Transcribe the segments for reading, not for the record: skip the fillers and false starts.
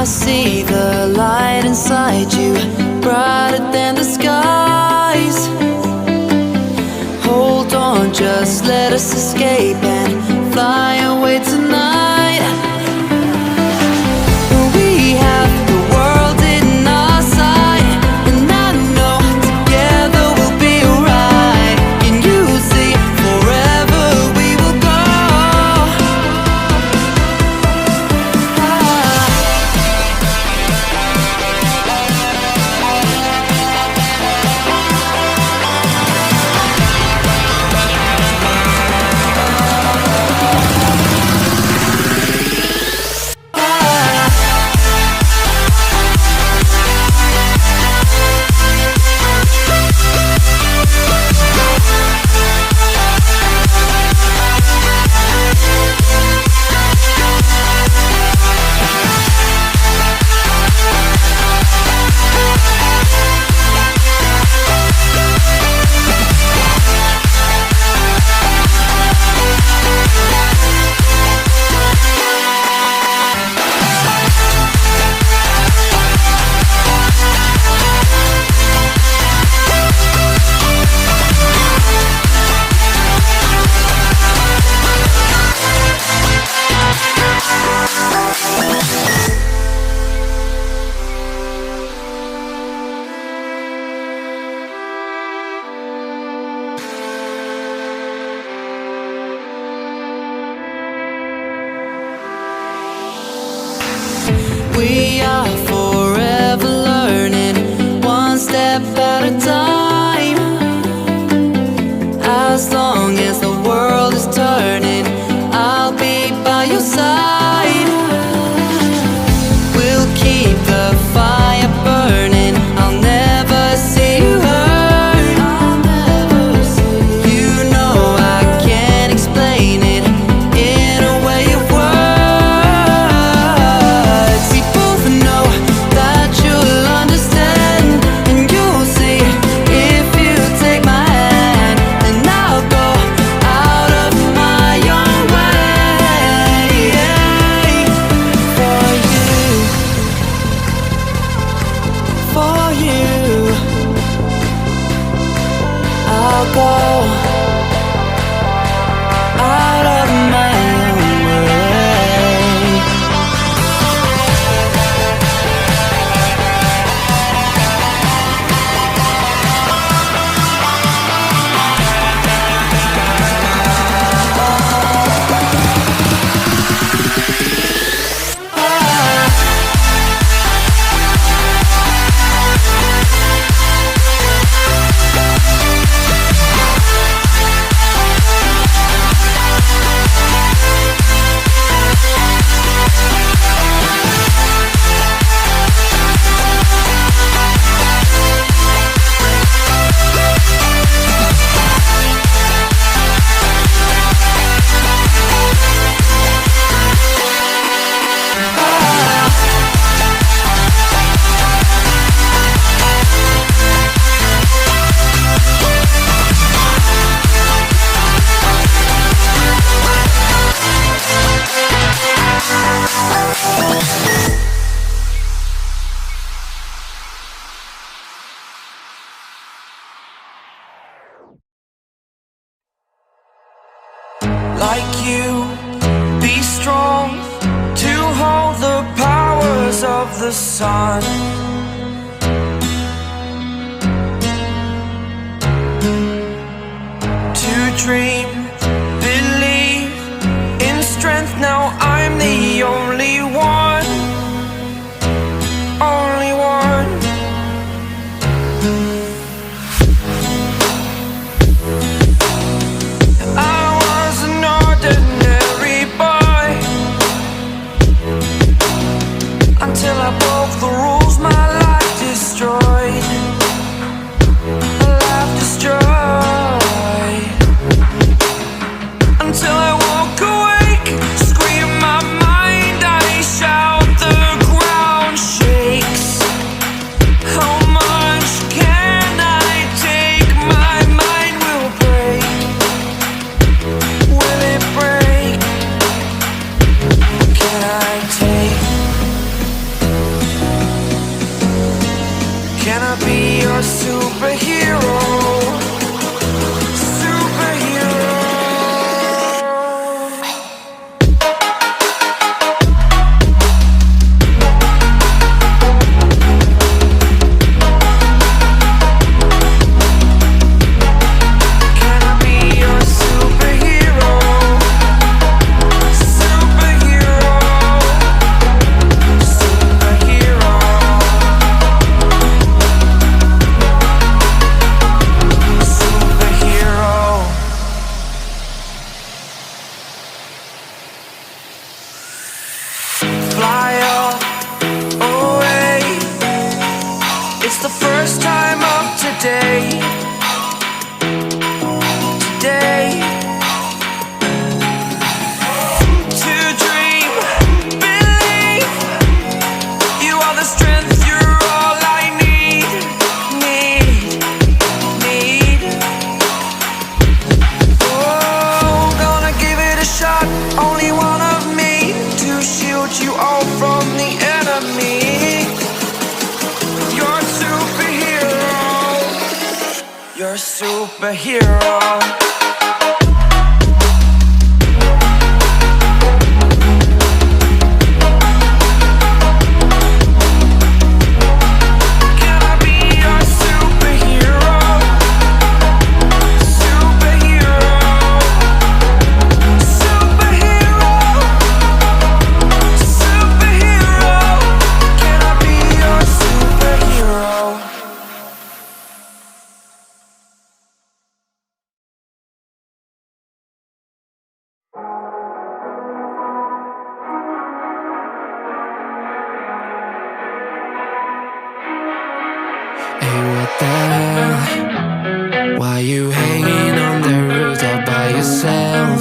I see the light inside you, brighter than the skies. Hold on, just let us escape and fly away tonight. We have the world in our sight, and I know together we'll be alright. Can you see forever we will go? We are forever learning, one step at a time. As long as the world is turning, I'll be by your side. We'll keep the fire burning, I'll never see you hurt. You know I can't explain it in a way of words. We both know that you'll understand, and you'll see if you take my hand, and I'll go out of my own way for you, for you. I'll go out of my own way. Like you, be strong to hold the powers of the sun. To dream, believe in strength. Now I'm the only one, only one. I was an ordinary boy until I broke the rules, my life destroyed, a life destroyed. the first time of today. Today. To dream, believe. You are the strength, you're all I need. Oh, gonna give it a shot. Only one of me to shield you all from the enemy. You're a superhero. You're a superhero. Can I be your superhero? Superhero. Superhero. Superhero. Can I be your superhero? Hey, what the hell? Why you hanging on the roof all by yourself?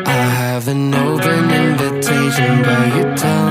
I have an open invitation, but you tell